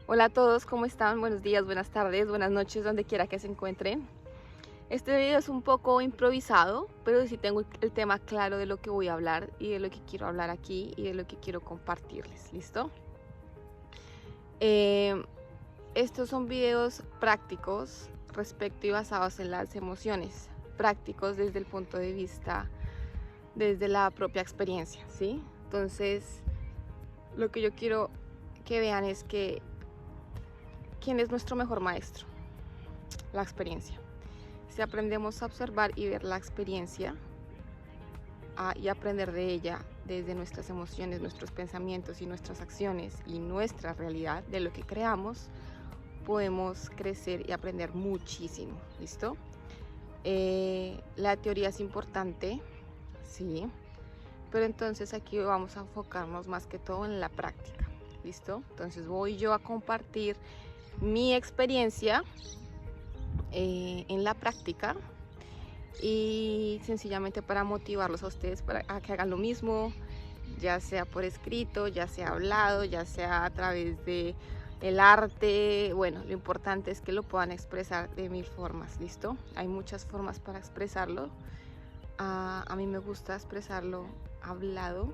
Hola a todos, ¿cómo están? Buenos días, buenas tardes, buenas noches, donde quiera que se encuentren. Este video es un poco improvisado, pero sí tengo el tema claro de lo que voy a hablar y de lo que quiero hablar aquí y de lo que quiero compartirles, ¿listo? Estos son videos prácticos respecto y basados en las emociones, prácticos desde el punto de vista, desde la propia experiencia, ¿sí? Entonces, lo que yo quiero que vean es que ¿quién es nuestro mejor maestro? La experiencia. Si aprendemos a observar y ver la experiencia y aprender de ella desde nuestras emociones, nuestros pensamientos y nuestras acciones y nuestra realidad, de lo que creamos, podemos crecer y aprender muchísimo, ¿listo? La teoría es importante, sí, pero entonces aquí vamos a enfocarnos más que todo en la práctica, ¿listo? Entonces voy yo a compartir mi experiencia en la práctica y sencillamente para motivarlos a ustedes a que hagan lo mismo, ya sea por escrito, ya sea hablado, ya sea a través de el arte. Bueno, lo importante es que lo puedan expresar de mil formas, ¿listo? Hay muchas formas para expresarlo. A mí me gusta expresarlo hablado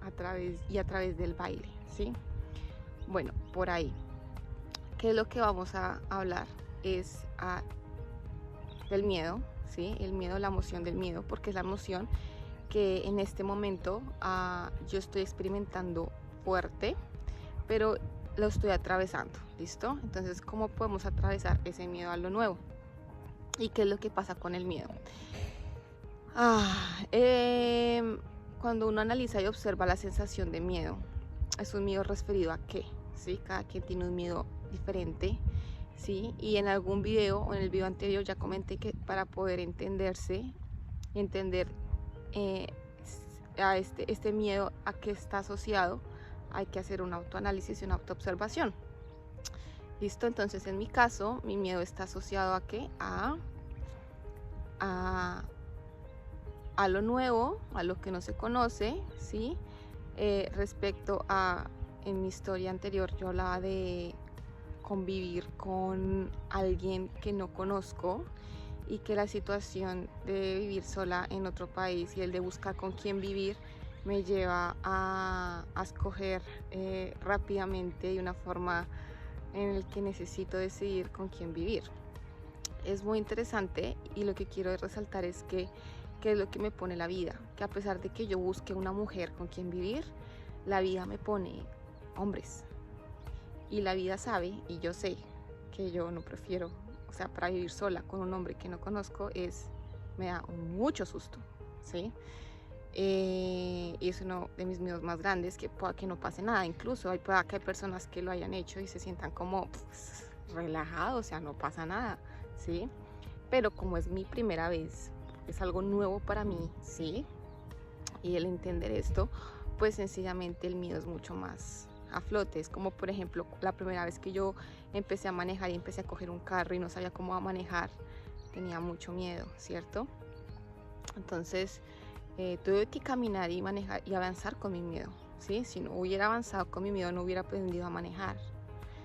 a través del baile, ¿sí? Bueno, por ahí. ¿Qué es lo que vamos a hablar? Es del miedo, ¿sí? El miedo, la emoción del miedo, porque es la emoción que en este momento yo estoy experimentando fuerte, pero lo estoy atravesando, ¿listo? Entonces, ¿cómo podemos atravesar ese miedo a lo nuevo? ¿Y qué es lo que pasa con el miedo? Cuando uno analiza y observa la sensación de miedo, es un miedo referido a qué, ¿sí? Cada quien tiene un miedo diferente, ¿sí? Y en algún video o en el video anterior ya comenté que para poder entenderse, entender a este miedo a qué está asociado, hay que hacer un autoanálisis y una autoobservación. ¿Listo? Entonces en mi caso, mi miedo está asociado a qué? A lo nuevo, a lo que no se conoce, ¿sí? Respecto a, en mi historia anterior yo hablaba de convivir con alguien que no conozco y que la situación de vivir sola en otro país y el de buscar con quién vivir me lleva a escoger rápidamente de una forma en el que necesito decidir con quién vivir. Es muy interesante y lo que quiero resaltar es que es lo que me pone la vida, que a pesar de que yo busque una mujer con quien vivir, la vida me pone hombres y la vida sabe y yo sé que yo no prefiero, o sea, para vivir sola con un hombre que no conozco me da mucho susto, ¿sí? Y es uno de mis miedos más grandes, que pueda que no pase nada. Incluso hay personas que lo hayan hecho y se sientan como relajados, o sea, no pasa nada, ¿sí? Pero como es mi primera vez, es algo nuevo para mí, ¿sí? Y el entender esto, pues sencillamente el miedo es mucho más a flote. Es como, por ejemplo, la primera vez que yo empecé a manejar y empecé a coger un carro y no sabía cómo manejar, tenía mucho miedo, ¿cierto? Entonces tuve que caminar y manejar y avanzar con mi miedo, ¿sí? Si no hubiera avanzado con mi miedo no hubiera aprendido a manejar.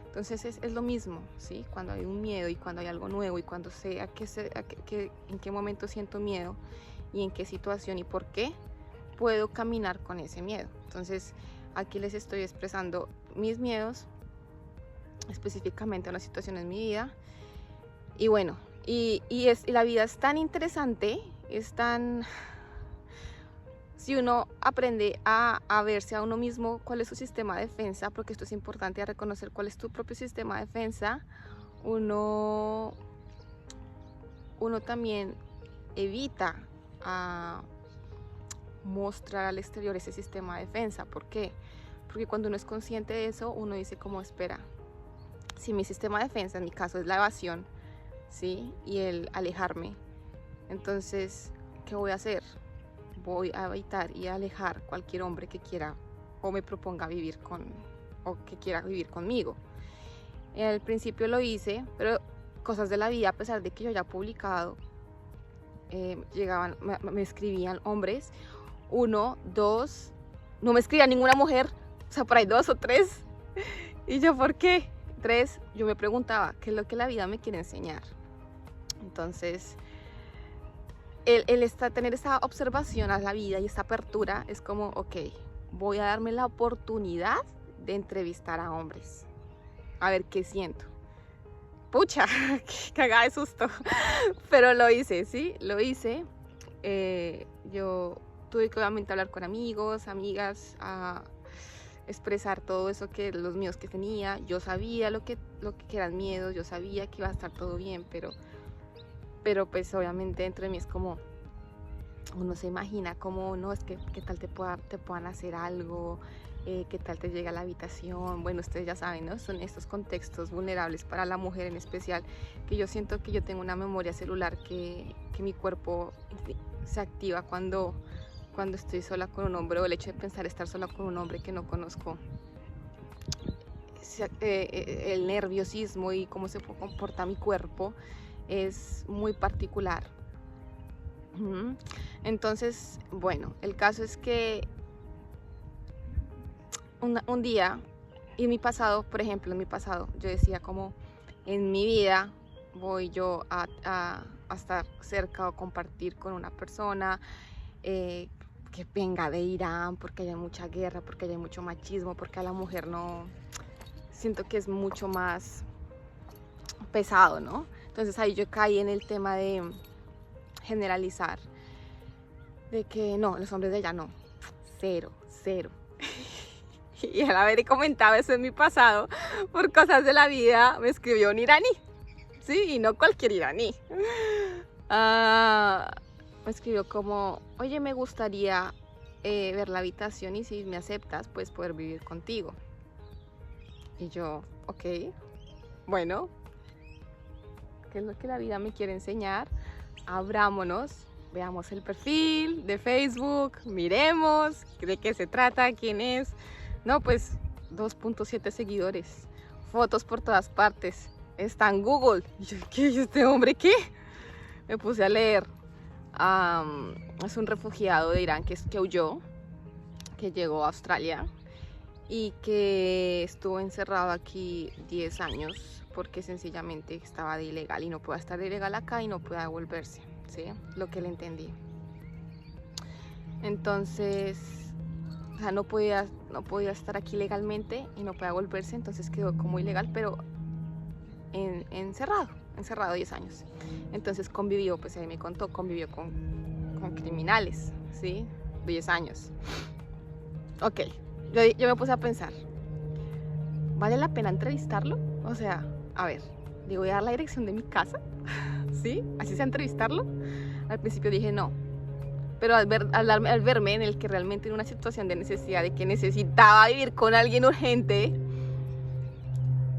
Entonces es lo mismo, ¿sí? Cuando hay un miedo y cuando hay algo nuevo y cuando sé en qué momento siento miedo y en qué situación y por qué, puedo caminar con ese miedo. Entonces aquí les estoy expresando mis miedos, específicamente una situación en mi vida. Y bueno, y la vida es tan interesante, es tan... Si uno aprende a verse a uno mismo, cuál es su sistema de defensa, porque esto es importante, a reconocer cuál es tu propio sistema de defensa, uno también evita mostrar al exterior ese sistema de defensa. ¿Por qué? Porque cuando uno es consciente de eso, uno dice como, espera, si mi sistema de defensa en mi caso es la evasión, ¿sí? Y el alejarme, entonces, ¿qué voy a hacer? Voy a evitar y alejar cualquier hombre que quiera o me proponga vivir o que quiera vivir conmigo. Al principio lo hice, pero cosas de la vida, a pesar de que yo ya he publicado, me escribían hombres, 1, 2, no me escribía ninguna mujer, o sea, por ahí 2 o 3, Y yo, ¿por qué? 3, yo me preguntaba, ¿qué es lo que la vida me quiere enseñar? Entonces, tener esta observación a la vida y esta apertura es como, ok, voy a darme la oportunidad de entrevistar a hombres, a ver qué siento. Pucha, qué cagada de susto, pero lo hice, ¿sí? Lo hice. Yo tuve que obviamente hablar con amigos, amigas, a expresar todo eso que los miedos que tenía. Yo sabía lo que eran miedos, yo sabía que iba a estar todo bien, pero pues obviamente dentro de mí es como, uno se imagina como, no, es que qué tal te puedan hacer algo, qué tal te llega a la habitación. Bueno, ustedes ya saben, ¿no? Son estos contextos vulnerables para la mujer en especial, que yo siento que yo tengo una memoria celular que mi cuerpo se activa cuando estoy sola con un hombre, o el hecho de pensar estar sola con un hombre que no conozco. El nerviosismo y cómo se comporta mi cuerpo es muy particular. Entonces, bueno, el caso es que un día, y en mi pasado, por ejemplo, en mi pasado, yo decía como, en mi vida voy yo a estar cerca o compartir con una persona que venga de Irán, porque hay mucha guerra, porque hay mucho machismo, porque a la mujer no, siento que es mucho más pesado, ¿no? Entonces ahí yo caí en el tema de generalizar, de que no, los hombres de allá no, cero. Y al haber comentado eso en mi pasado, por cosas de la vida, me escribió un iraní, ¿sí? Y no cualquier iraní. Me escribió como, oye, me gustaría ver la habitación y si me aceptas, pues poder vivir contigo. Y yo, ok, bueno, ¿qué es lo que la vida me quiere enseñar? Abrámonos, veamos el perfil de Facebook, miremos de qué se trata, quién es. No, pues 2.7 seguidores, fotos por todas partes, está en Google. Y yo, ¿qué? ¿Y este hombre qué? Me puse a leer. Es un refugiado de Irán que huyó, que llegó a Australia y que estuvo encerrado aquí 10 años porque sencillamente estaba de ilegal y no puede estar de ilegal acá y no puede devolverse, ¿sí? Lo que le entendí. Entonces, o sea, no podía estar aquí legalmente y no podía volverse, entonces quedó como ilegal, pero encerrado 10 años. Entonces convivió, pues ahí me contó, convivió con criminales, ¿sí? 10 años. Ok, yo me puse a pensar, ¿vale la pena entrevistarlo? O sea, a ver, le voy a dar la dirección de mi casa, ¿sí? Así sea entrevistarlo. Al principio dije no, pero al verme en el que realmente en una situación de necesidad, de que necesitaba vivir con alguien urgente,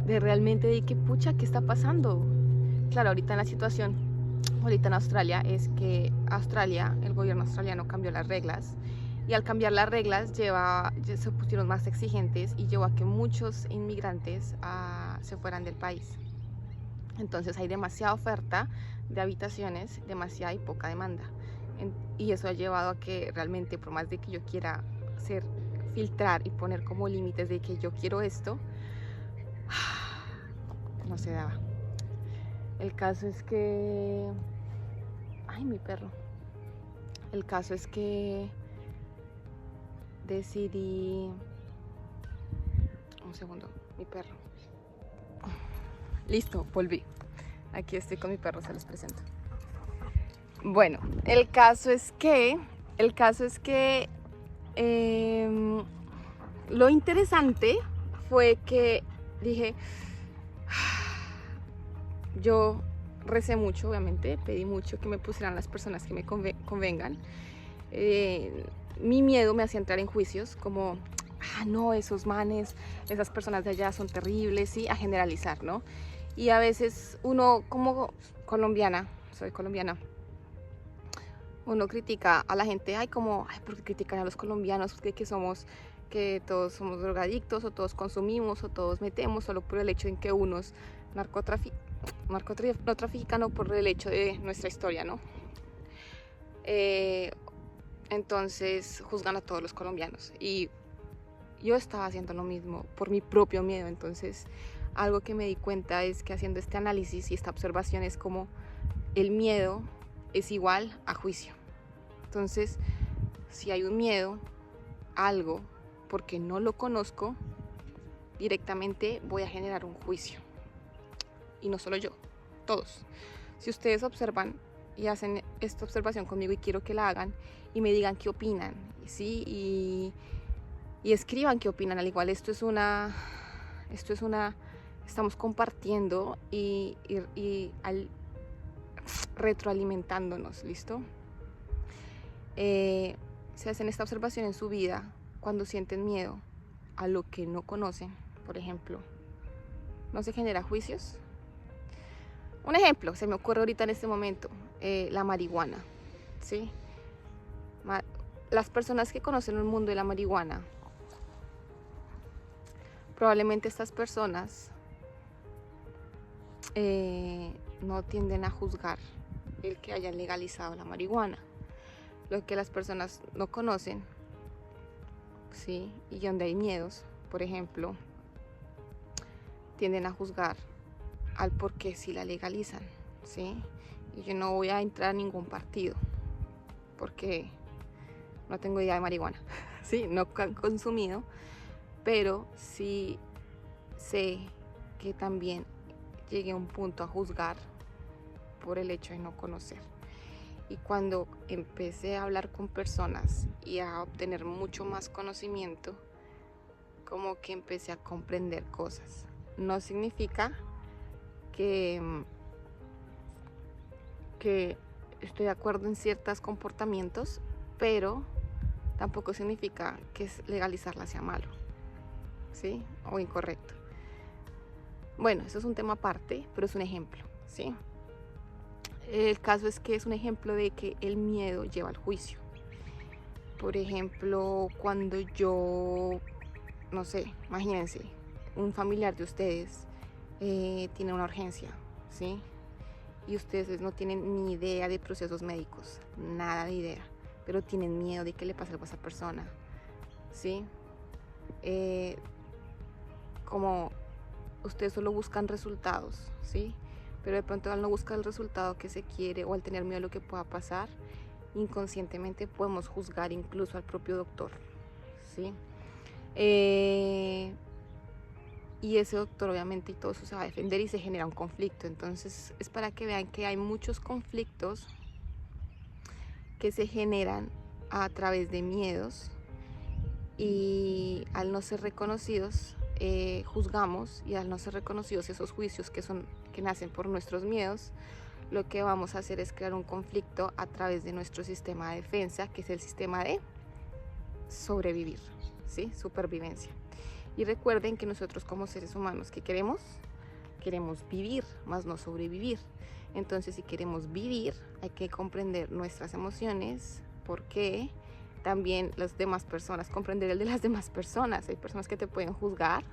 de realmente de que pucha, ¿qué está pasando? Claro, ahorita en la situación, ahorita en Australia, es que el gobierno australiano cambió las reglas, y al cambiar las reglas se pusieron más exigentes y llevó a que muchos inmigrantes se fueran del país. Entonces hay demasiada oferta de habitaciones, demasiada y poca demanda. Y eso ha llevado a que realmente, por más de que yo quiera filtrar y poner como límites de que yo quiero esto, no se daba. El caso es que... Ay, mi perro. El caso es que decidí... Un segundo, mi perro. Listo, volví. Aquí estoy con mi perro, se los presento. Bueno, el caso es que lo interesante fue que dije, yo recé mucho, obviamente, pedí mucho que me pusieran las personas que me convengan. Mi miedo me hacía entrar en juicios como, no, esos manes, esas personas de allá son terribles, ¿sí? A generalizar, ¿no? Y a veces uno, como colombiana, soy colombiana, uno critica a la gente, ¿por qué critican a los colombianos? Que todos somos drogadictos, o todos consumimos, o todos metemos, solo por el hecho en que unos narcotrafican, o por el hecho de nuestra historia, ¿no? Entonces juzgan a todos los colombianos. Y yo estaba haciendo lo mismo por mi propio miedo. Entonces, algo que me di cuenta es que haciendo este análisis y esta observación es como el miedo es igual a juicio. Entonces, si hay un miedo a algo porque no lo conozco, directamente voy a generar un juicio. Y no solo yo, todos. Si ustedes observan y hacen esta observación conmigo, y quiero que la hagan y me digan qué opinan, ¿sí? Y escriban qué opinan. Al igual, estamos compartiendo y retroalimentándonos, ¿listo? Si hacen esta observación en su vida, cuando sienten miedo a lo que no conocen, por ejemplo, ¿no se genera juicios? Un ejemplo, se me ocurre ahorita en este momento, la marihuana, ¿sí? Las personas que conocen el mundo de la marihuana, probablemente estas personas no tienden a juzgar el que hayan legalizado la marihuana. Lo que las personas no conocen, ¿sí? Y donde hay miedos, por ejemplo, tienden a juzgar al por qué si la legalizan, ¿sí? Y yo no voy a entrar a ningún partido porque no tengo idea de marihuana, ¿sí? No han consumido, pero sí sé que también llegué a un punto a juzgar por el hecho de no conocer. Y cuando empecé a hablar con personas y a obtener mucho más conocimiento, como que empecé a comprender cosas. No significa que estoy de acuerdo en ciertos comportamientos, pero tampoco significa que legalizarla sea malo, ¿sí? O incorrecto. Bueno, eso es un tema aparte, pero es un ejemplo, ¿sí? El caso es que es un ejemplo de que el miedo lleva al juicio. Por ejemplo, cuando yo, no sé, imagínense, un familiar de ustedes tiene una urgencia, ¿sí? Y ustedes no tienen ni idea de procesos médicos, nada de idea, pero tienen miedo de que le pase algo a esa persona, ¿sí? Como ustedes solo buscan resultados, ¿sí? Pero de pronto al no buscar el resultado que se quiere o al tener miedo a lo que pueda pasar, inconscientemente podemos juzgar incluso al propio doctor, ¿sí? Y ese doctor obviamente y todo eso se va a defender y se genera un conflicto. Entonces es para que vean que hay muchos conflictos que se generan a través de miedos y al no ser reconocidos juzgamos, y al no ser reconocidos esos juicios que nacen por nuestros miedos, lo que vamos a hacer es crear un conflicto a través de nuestro sistema de defensa, que es el sistema de sobrevivir, ¿sí? Supervivencia. Y recuerden que nosotros como seres humanos, ¿qué queremos? Queremos vivir, más no sobrevivir. Entonces, si queremos vivir, hay que comprender nuestras emociones, porque también las demás personas, comprender el de las demás personas. Hay personas que te pueden juzgar.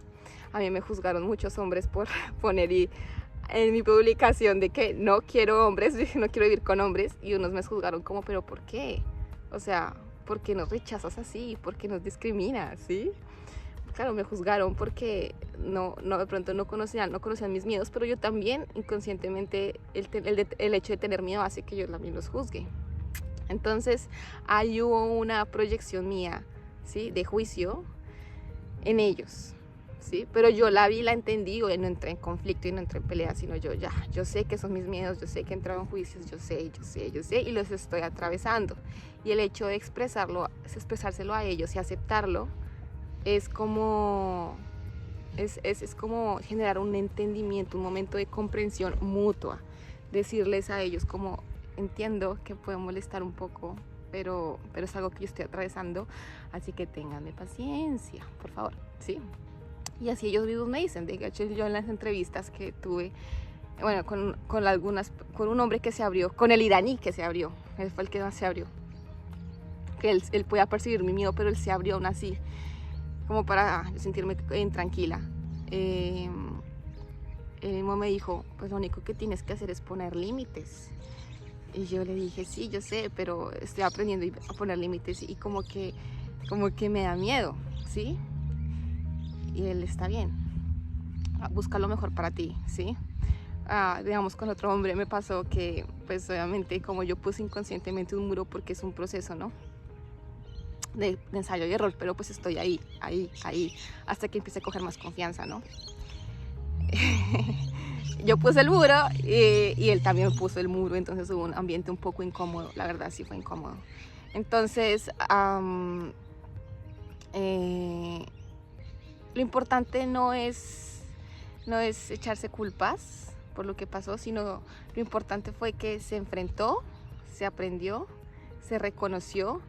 A mí me juzgaron muchos hombres por poner en mi publicación de que no quiero hombres, no quiero vivir con hombres, y unos me juzgaron como, pero ¿por qué? O sea, ¿por qué nos rechazas así? ¿Por qué nos discriminas? ¿Sí? Claro, me juzgaron porque no de pronto no conocían mis miedos, pero yo también inconscientemente el hecho de tener miedo hace que yo también los juzgue. Entonces ahí hubo una proyección mía, ¿sí? De juicio en ellos, ¿sí? Pero yo la vi, la entendí, y no entré en conflicto y no entré en pelea, sino yo sé que son mis miedos, yo sé que he entrado en juicios, yo sé y los estoy atravesando. Y el hecho de expresárselo a ellos y aceptarlo es como generar un entendimiento, un momento de comprensión mutua, decirles a ellos como, entiendo que puede molestar un poco, pero es algo que yo estoy atravesando, así que ténganme paciencia, por favor, ¿sí? Y así ellos mismos me dicen. De hecho, yo en las entrevistas que tuve, bueno, con un hombre que se abrió, con el iraní que se abrió, él fue el que más se abrió, que él podía percibir mi miedo, pero él se abrió aún así, como para sentirme tranquila. Él mismo me dijo, pues lo único que tienes que hacer es poner límites. Y yo le dije, sí, yo sé, pero estoy aprendiendo a poner límites, y como que me da miedo, ¿sí? y él está bien. Busca lo mejor para ti, ¿sí? Digamos, con otro hombre me pasó que, pues obviamente, como yo puse inconscientemente un muro, porque es un proceso, ¿no? De ensayo y error, pero pues estoy ahí, hasta que empiece a coger más confianza, ¿no? Yo puse el muro y él también puso el muro, entonces hubo un ambiente un poco incómodo, la verdad sí fue incómodo. Entonces, lo importante no es echarse culpas por lo que pasó, sino lo importante fue que se enfrentó, se aprendió, se reconoció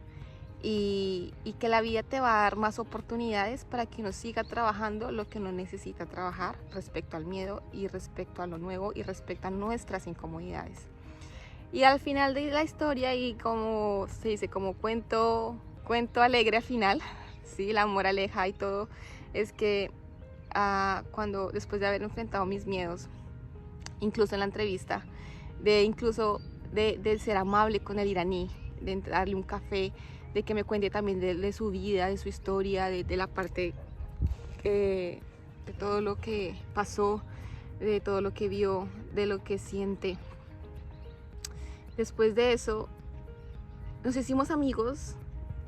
y que la vida te va a dar más oportunidades para que uno siga trabajando lo que uno necesita trabajar respecto al miedo y respecto a lo nuevo y respecto a nuestras incomodidades. Y al final de la historia, y como se dice, como cuento alegre al final, ¿sí? La moraleja y todo es que cuando después de haber enfrentado mis miedos, incluso en la entrevista, de ser amable con el iraní, de darle un café, de que me cuente también de su vida, de su historia, de la parte de todo lo que pasó, de todo lo que vio, de lo que siente. Después de eso nos hicimos amigos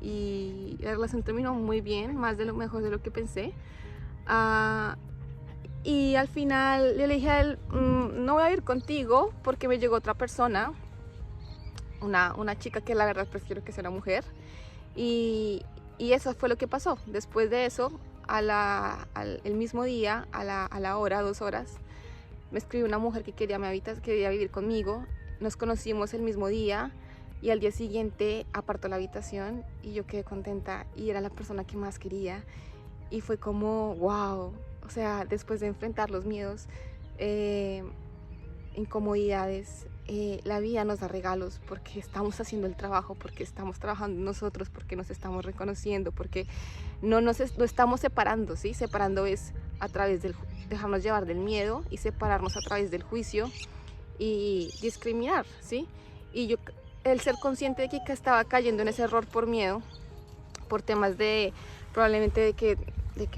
y la relación terminó muy bien, más de lo mejor de lo que pensé. Y al final le dije a él, no voy a ir contigo porque me llegó otra persona, una chica que la verdad prefiero que sea una mujer. Y eso fue lo que pasó. Después de eso, el mismo día, a la hora, 2 horas, me escribió una mujer que quería vivir conmigo. Nos conocimos el mismo día y al día siguiente apartó la habitación y yo quedé contenta y era la persona que más quería. Y fue como, wow, o sea, después de enfrentar los miedos, incomodidades, la vida nos da regalos porque estamos haciendo el trabajo, porque estamos trabajando nosotros, porque nos estamos reconociendo, porque no estamos separando, ¿sí? Separando es a través del dejarnos llevar del miedo y separarnos a través del juicio y discriminar, ¿sí? Y yo, el ser consciente de que estaba cayendo en ese error por miedo, por temas de probablemente de que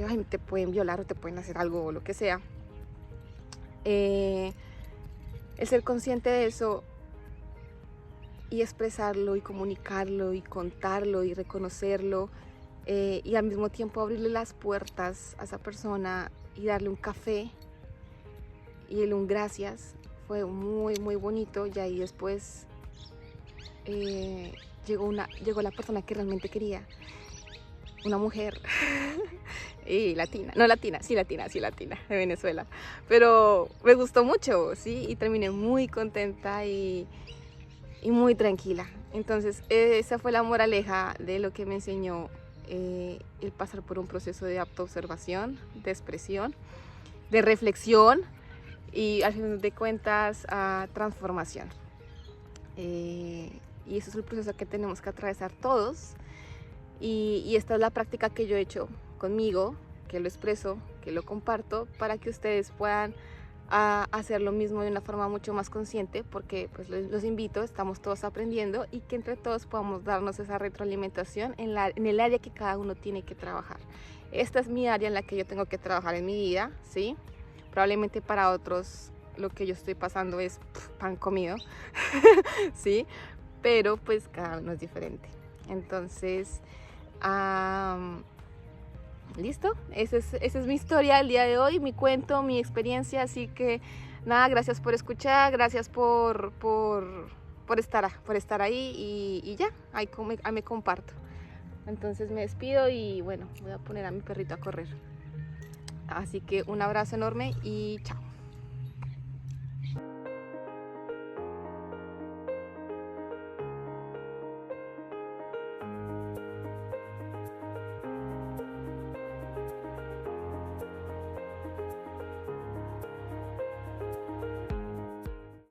ay, te pueden violar o te pueden hacer algo o lo que sea, el ser consciente de eso y expresarlo y comunicarlo y contarlo y reconocerlo, y al mismo tiempo abrirle las puertas a esa persona y darle un café y darle un gracias, fue muy muy bonito. Y ahí después llegó la persona que realmente quería, una mujer y latina, sí latina, de Venezuela, pero me gustó mucho, ¿sí? Y terminé muy contenta y muy tranquila. Entonces esa fue la moraleja de lo que me enseñó el pasar por un proceso de autoobservación, de expresión, de reflexión y al final de cuentas transformación. Y ese es el proceso que tenemos que atravesar todos. Y esta es la práctica que yo he hecho conmigo, que lo expreso, que lo comparto, para que ustedes puedan hacer lo mismo de una forma mucho más consciente, porque pues los invito, estamos todos aprendiendo y que entre todos podamos darnos esa retroalimentación en el área que cada uno tiene que trabajar. Esta es mi área en la que yo tengo que trabajar en mi vida, ¿sí? Probablemente para otros lo que yo estoy pasando es pan comido, ¿sí? Pero pues cada uno es diferente. Entonces, listo, esa es mi historia el día de hoy, mi cuento, mi experiencia. Así que nada, gracias por escuchar, gracias por estar ahí y ya, ahí me comparto. Entonces me despido y bueno, voy a poner a mi perrito a correr. Así que un abrazo enorme y chao.